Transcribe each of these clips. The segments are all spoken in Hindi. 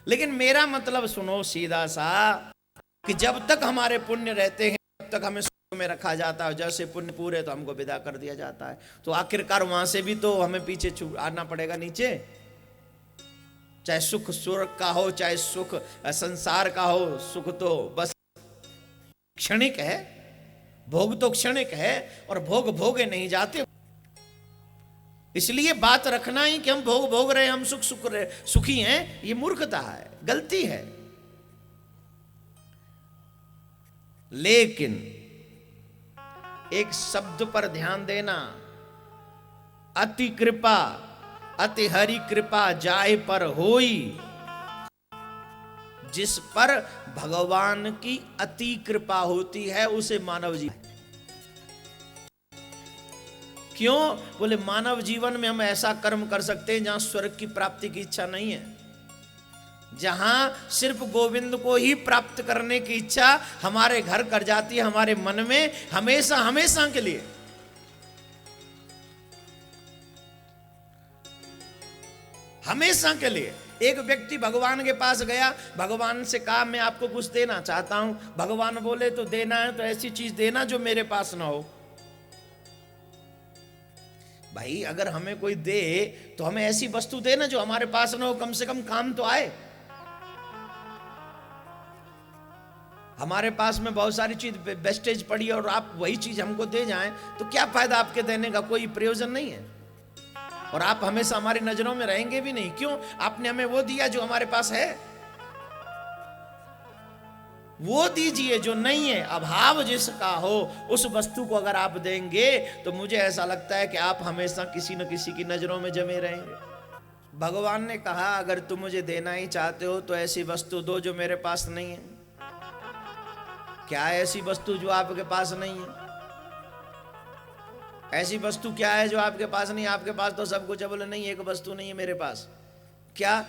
लेकिन मेरा मतलब सुनो सीधा सा, कि जब तक हमारे पुण्य रहते हैं तब तक हमें सुख में रखा जाता है, जैसे पुण्य पूरे तो हमको विदा कर दिया जाता है। तो आखिरकार वहां से भी तो हमें पीछे आना पड़ेगा नीचे। चाहे सुख स्वर्ग का हो, चाहे सुख संसार का हो, सुख तो बस क्षणिक है, भोग तो क्षणिक है, और भोग भोगे नहीं जाते। इसलिए बात रखना ही कि हम भोग भोग रहे हैं, हम सुखी हैं, ये मूर्खता है, गलती है। लेकिन एक शब्द पर ध्यान देना, अति कृपा अति हरि कृपा जाय पर होई। जिस पर भगवान की अति कृपा होती है उसे मानव जीवन। क्यों? बोले मानव जीवन में हम ऐसा कर्म कर सकते हैं जहां स्वर्ग की प्राप्ति की इच्छा नहीं है, जहां सिर्फ गोविंद को ही प्राप्त करने की इच्छा हमारे घर कर जाती है, हमारे मन में हमेशा हमेशा के लिए। हमेशा के लिए। एक व्यक्ति भगवान के पास गया, भगवान से कहा मैं आपको कुछ देना चाहता हूं। भगवान बोले तो देना है तो ऐसी चीज देना जो मेरे पास ना हो। भाई अगर हमें कोई दे तो हमें ऐसी वस्तु देना जो हमारे पास ना हो, कम से कम काम तो आए। हमारे पास में बहुत सारी चीज वेस्टेज पड़ी और आप वही चीज हमको दे जाएं तो क्या फायदा आपके देने का, कोई प्रयोजन नहीं है। और आप हमेशा हमारी नजरों में रहेंगे भी नहीं। क्यों? आपने हमें वो दिया जो हमारे पास है, वो दीजिए जो नहीं है। अभाव जिसका हो उस वस्तु को अगर आप देंगे तो मुझे ऐसा लगता है कि आप हमेशा किसी न किसी की नजरों में जमे रहेंगे। भगवान ने कहा अगर तुम मुझे देना ही चाहते हो तो ऐसी वस्तु दो जो मेरे पास नहीं है। क्या है ऐसी वस्तु जो आपके पास नहीं है? ऐसी वस्तु क्या है जो आपके पास नहीं? आपके पास तो सब कुछ है। बोले नहीं, एक वस्तु नहीं है मेरे पास। क्या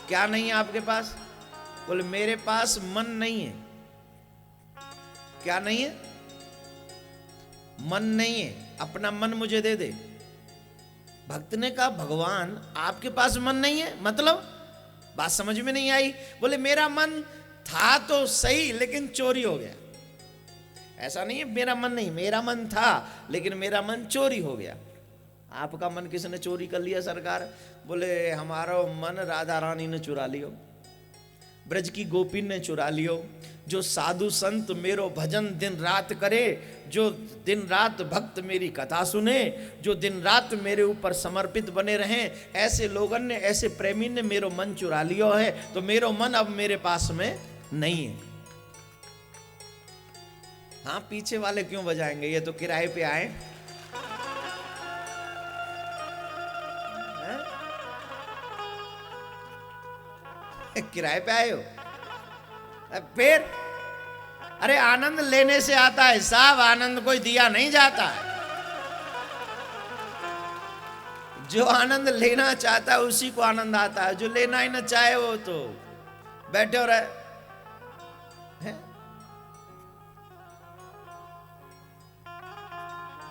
क्या नहीं है आपके पास? बोले मेरे पास मन नहीं है। क्या नहीं है? मन नहीं है। अपना मन मुझे दे दे। भक्त ने कहा भगवान आपके पास मन नहीं है, मतलब बात समझ में नहीं आई। बोले मेरा मन था तो सही लेकिन चोरी हो गया। ऐसा नहीं है मेरा मन नहीं, मेरा मन था लेकिन मेरा मन चोरी हो गया। आपका मन किसने चोरी कर लिया सरकार? बोले हमारा मन राधा रानी ने चुरा लियो, ब्रज की गोपी ने चुरा लियो। जो साधु संत मेरो भजन दिन रात करे, जो दिन रात भक्त मेरी कथा सुने, जो दिन रात मेरे ऊपर समर्पित बने रहें, ऐसे लोगन ने, ऐसे प्रेमी ने मेरो मन चुरा लियो है। तो मेरो मन अब मेरे पास में नहीं है। हाँ पीछे वाले क्यों बजाएंगे, ये तो किराए पे आए। किराए पे आए हो? फिर अरे आनंद लेने से आता है साहब, आनंद कोई दिया नहीं जाता है। जो आनंद लेना चाहता है उसी को आनंद आता है, जो लेना ही ना चाहे वो तो बैठे हो रहे।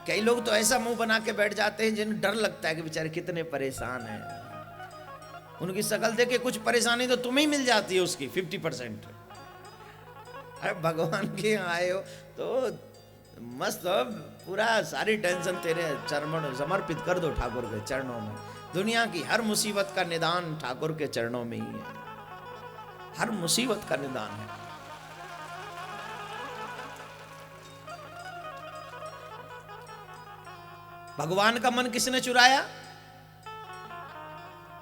कई लोग तो ऐसा मुंह बना के बैठ जाते हैं जिन्हें डर लगता है कि बेचारे कितने परेशान हैं। उनकी शकल देख के कुछ परेशानी तो तुम्हें ही मिल जाती है उसकी 50%। अरे भगवान के यहाँ आए हो तो मस्त हो, पूरा सारी टेंशन तेरे चरणों में समर्पित कर दो, ठाकुर के चरणों में। दुनिया की हर मुसीबत का निदान ठाकुर के चरणों में ही है। हर मुसीबत का निदान है। भगवान का मन किसने चुराया?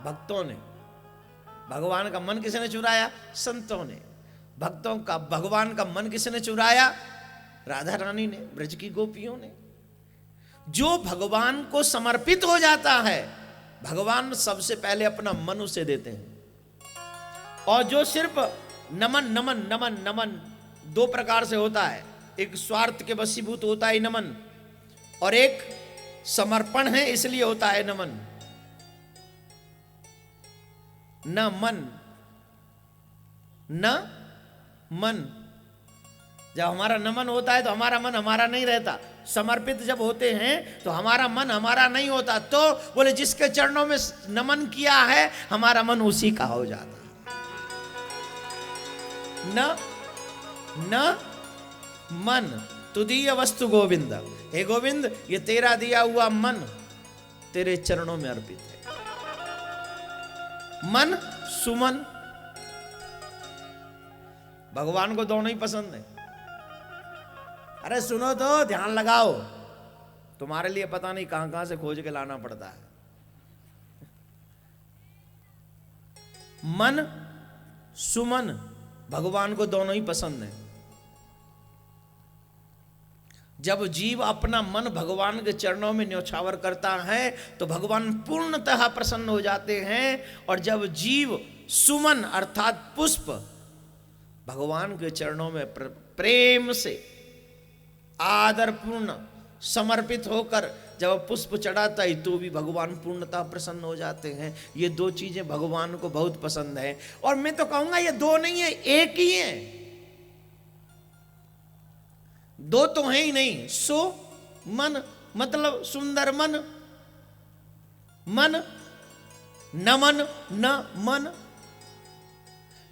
भक्तों ने। भगवान का मन किसने चुराया? संतों ने। भक्तों का भगवान का मन किसने चुराया? राधा रानी ने, ब्रज की गोपियों ने। जो भगवान को समर्पित हो जाता है भगवान सबसे पहले अपना मन उसे देते हैं। और जो सिर्फ नमन नमन नमन नमन दो प्रकार से होता है, एक स्वार्थ के वशीभूत होता है नमन, और एक समर्पण है इसलिए होता है नमन। न मन न मन। जब हमारा नमन होता है तो हमारा मन हमारा नहीं रहता। समर्पित जब होते हैं तो हमारा मन हमारा नहीं होता। तो बोले जिसके चरणों में नमन किया है हमारा मन उसी का हो जाता। न न मन तुदीय वस्तु गोविंद। हे गोविंद, ये तेरा दिया हुआ मन तेरे चरणों में अर्पित है। मन सुमन, भगवान को दोनों ही पसंद है। अरे सुनो तो, ध्यान लगाओ, तुम्हारे लिए पता नहीं कहां कहां से खोज के लाना पड़ता है। मन सुमन, भगवान को दोनों ही पसंद है। जब जीव अपना मन भगवान के चरणों में न्योछावर करता है तो भगवान पूर्णतः प्रसन्न हो जाते हैं। और जब जीव सुमन अर्थात पुष्प भगवान के चरणों में प्रेम से आदरपूर्ण समर्पित होकर जब पुष्प चढ़ाता है तो भी भगवान पूर्णतः प्रसन्न हो जाते हैं। ये दो चीजें भगवान को बहुत पसंद है। और मैं तो कहूंगा ये दो नहीं है, एक ही है। दो तो है ही नहीं। सो मन मतलब सुंदर मन, मन नमन न मन,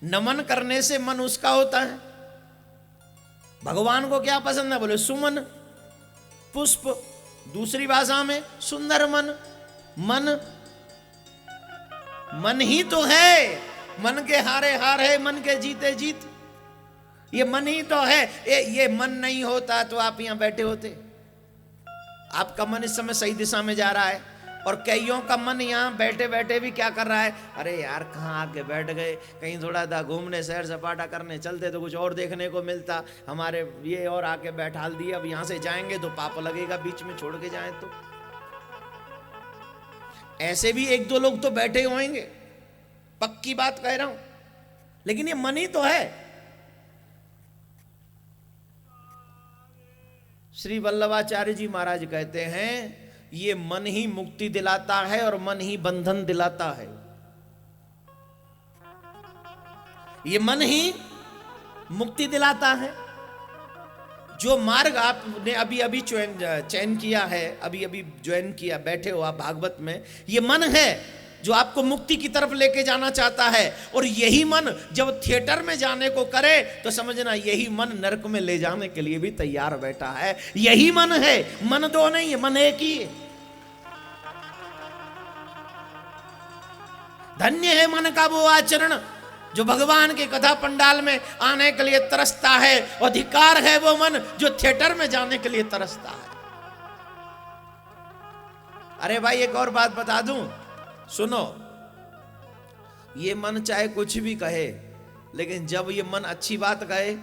नमन करने से मन उसका होता है। भगवान को क्या पसंद है? बोले सुमन पुष्प, दूसरी भाषा में सुंदर मन। मन मन ही तो है, मन के हारे हार है, मन के जीते जीत। ये मन ही तो है। ये मन नहीं होता तो आप यहां बैठे होते। आपका मन इस समय सही दिशा में जा रहा है और कईयों का मन यहां बैठे बैठे भी क्या कर रहा है? अरे यार कहां आके बैठ गए, कहीं थोड़ा सा घूमने सैर सपाटा करने चलते तो कुछ और देखने को मिलता। हमारे ये और आके बैठाल दिए, अब यहां से जाएंगे तो पाप लगेगा, बीच में छोड़ के जाएं तो। ऐसे भी एक दो लोग तो बैठे होंगे, पक्की बात कह रहा हूं। लेकिन ये मन ही तो है। श्री वल्लभाचार्य जी महाराज कहते हैं ये मन ही मुक्ति दिलाता है और मन ही बंधन दिलाता है। ये मन ही मुक्ति दिलाता है। जो मार्ग आपने अभी अभी चयन किया है, अभी अभी ज्वाइन किया, बैठे हो आप भागवत में, ये मन है जो आपको मुक्ति की तरफ लेके जाना चाहता है। और यही मन जब थिएटर में जाने को करे तो समझना यही मन नरक में ले जाने के लिए भी तैयार बैठा है। यही मन है, मन दो नहीं है, मन एक ही है। धन्य है मन का वो आचरण जो भगवान के कथा पंडाल में आने के लिए तरसता है। अधिकार है वो मन जो थिएटर में जाने के लिए तरसता है। अरे भाई एक और बात बता दूं, सुनो, ये मन चाहे कुछ भी कहे, लेकिन जब ये मन अच्छी बात कहे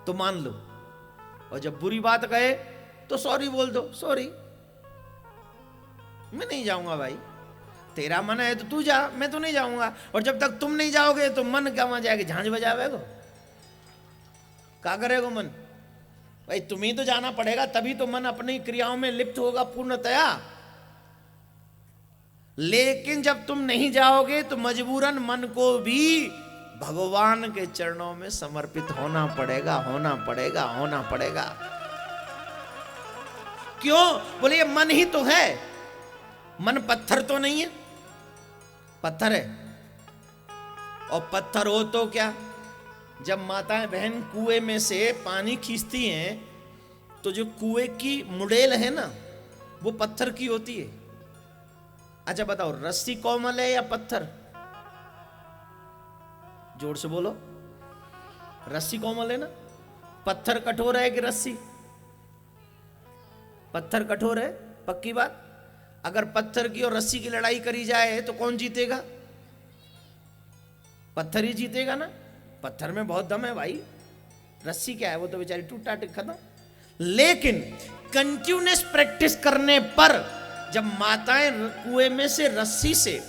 तो मान लो, और जब बुरी बात कहे तो सॉरी बोल दो। सॉरी, मैं नहीं जाऊंगा भाई, तेरा मन है तो तू जा, मैं तो नहीं जाऊंगा। और जब तक तुम नहीं जाओगे तो मन क्या वहां जाएगा, झांझ बजावेगा, क्या करेगा मन? भाई तुम्हें ही तो जाना पड़ेगा, तभी तो मन अपनी क्रियाओं में लिप्त होगा पूर्णतया। लेकिन जब तुम नहीं जाओगे तो मजबूरन मन को भी भगवान के चरणों में समर्पित होना पड़ेगा, होना पड़ेगा, होना पड़ेगा। क्यों? बोले ये मन ही तो है। मन पत्थर तो नहीं है, पत्थर है। और पत्थर हो तो क्या, जब माताएं बहन कुएं में से पानी खींचती हैं तो जो कुएं की मुड़ेल है ना, वो पत्थर की होती है। अच्छा बताओ, रस्सी कोमल है या पत्थर? जोर से बोलो। रस्सी कोमल है ना, पत्थर कठोर है कि रस्सी? पत्थर कठोर है, पक्की बात। अगर पत्थर की और रस्सी की लड़ाई करी जाए तो कौन जीतेगा? पत्थर ही जीतेगा ना। पत्थर में बहुत दम है भाई, रस्सी क्या है, वो तो बेचारी टूट टाट खत्म। लेकिन कंटिन्यूअस प्रैक्टिस करने पर जब माताएं कुएं में से रस्सी से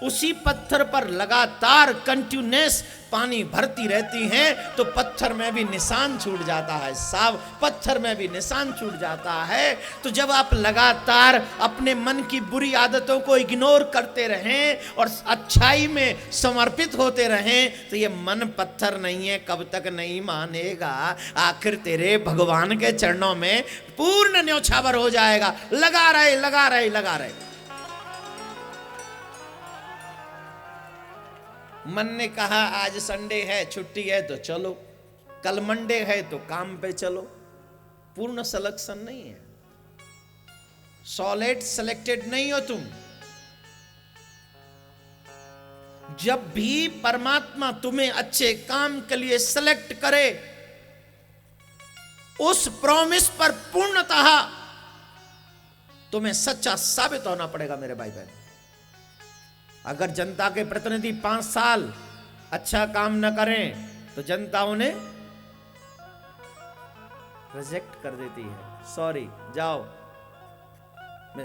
उसी पत्थर पर लगातार कंटिन्यूअस पानी भरती रहती हैं तो पत्थर में भी निशान छूट जाता है साहब, पत्थर में भी निशान छूट जाता है। तो जब आप लगातार अपने मन की बुरी आदतों को इग्नोर करते रहें और अच्छाई में समर्पित होते रहें तो ये मन पत्थर नहीं है, कब तक नहीं मानेगा। आखिर तेरे भगवान के चरणों में पूर्ण न्योछावर हो जाएगा। लगा रहे लगा रहे लगा रहे। मन ने कहा आज संडे है, छुट्टी है तो चलो, कल मंडे है तो काम पे चलो। पूर्ण सिलेक्शन नहीं है, सॉलिड सेलेक्टेड नहीं हो तुम। जब भी परमात्मा तुम्हें अच्छे काम के लिए सेलेक्ट करे, उस प्रॉमिस पर पूर्णतः तुम्हें सच्चा साबित होना पड़ेगा मेरे भाई बहन। अगर जनता के प्रतिनिधि 5 साल अच्छा काम न करें तो जनता उन्हें रिजेक्ट कर देती है। सॉरी, जाओ,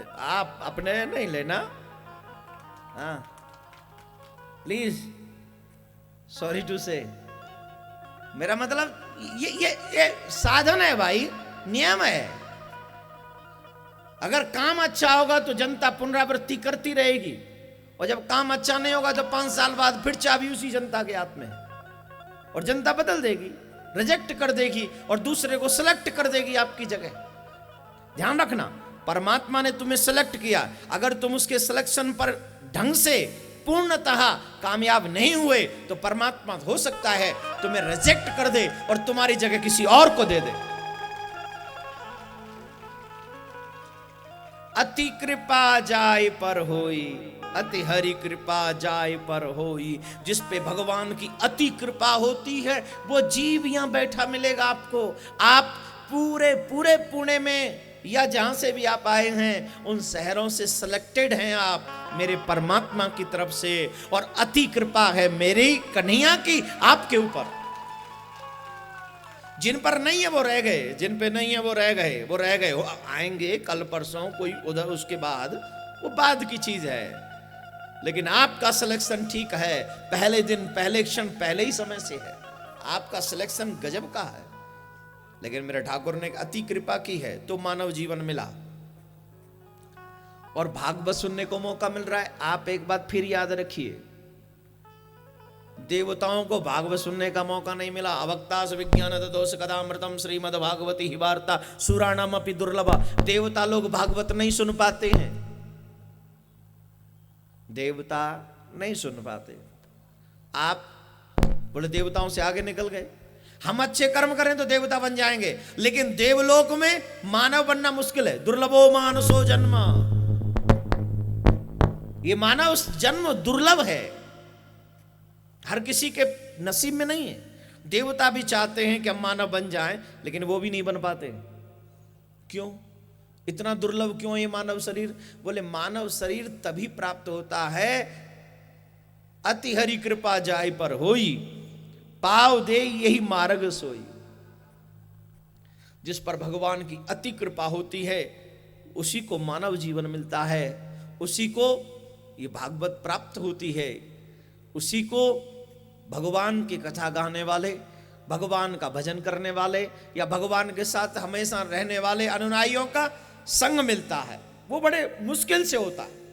आप अपने नहीं लेना, हाँ प्लीज, सॉरी टू से। मेरा मतलब ये साधन है भाई, नियम है। अगर काम अच्छा होगा तो जनता पुनरावृत्ति करती रहेगी, और जब काम अच्छा नहीं होगा तो 5 साल बाद फिर चाबी उसी जनता के हाथ में, और जनता बदल देगी, रिजेक्ट कर देगी और दूसरे को सिलेक्ट कर देगी आपकी जगह। ध्यान रखना, परमात्मा ने तुम्हें सिलेक्ट किया, अगर तुम उसके सिलेक्शन पर ढंग से पूर्णतः कामयाब नहीं हुए तो परमात्मा हो सकता है तुम्हें रिजेक्ट कर दे और तुम्हारी जगह किसी और को दे दे। अति कृपा जाय पर होई, अति हरि कृपा जाय पर होई। जिस पे भगवान की अति कृपा होती है वो जीव यहां बैठा मिलेगा आपको। आप पूरे पूरे पुणे में या जहां से भी आप आए हैं उन शहरों से सिलेक्टेड हैं आप मेरे परमात्मा की तरफ से, और अति कृपा है मेरी कन्हैया की आपके ऊपर। जिन पर नहीं है वो रह गए, जिन पे नहीं है वो रह गए, वो रह गए, वो आएंगे कल परसों कोई उधर, उसके बाद वो बाद की चीज है। लेकिन आपका सिलेक्शन ठीक है, पहले दिन पहले क्षण पहले ही समय से है, आपका सिलेक्शन गजब का है। लेकिन मेरे ठाकुर ने अति कृपा की है तो मानव जीवन मिला और भागवत सुनने को मौका मिल रहा है। आप एक बात फिर याद रखिए, देवताओं को भागवत सुनने का मौका नहीं मिला। अवक्तास विज्ञान दोष कदामृतम श्रीमद् भागवती ही वार्ता सुराणाम अपि दुर्लभा। देवता लोग भागवत नहीं सुन पाते हैं, देवता नहीं सुन पाते। आप बोले देवताओं से आगे निकल गए। हम अच्छे कर्म करें तो देवता बन जाएंगे, लेकिन देवलोक में मानव बनना मुश्किल है। दुर्लभो मानसो जन्म, ये मानव जन्म दुर्लभ है, हर किसी के नसीब में नहीं है। देवता भी चाहते हैं कि हम मानव बन जाएं, लेकिन वो भी नहीं बन पाते। क्यों? इतना दुर्लभ क्यों ये मानव शरीर? बोले मानव शरीर तभी प्राप्त होता है अति हरि कृपा जाय पर होई, पाव दे यही मार्ग सोई। जिस पर भगवान की अति कृपा होती है उसी को मानव जीवन मिलता है, उसी को ये भागवत प्राप्त होती है, उसी को भगवान की कथा गाने वाले, भगवान का भजन करने वाले या भगवान के साथ हमेशा रहने वाले अनुयायियों का संग मिलता है। वो बड़े मुश्किल से होता है।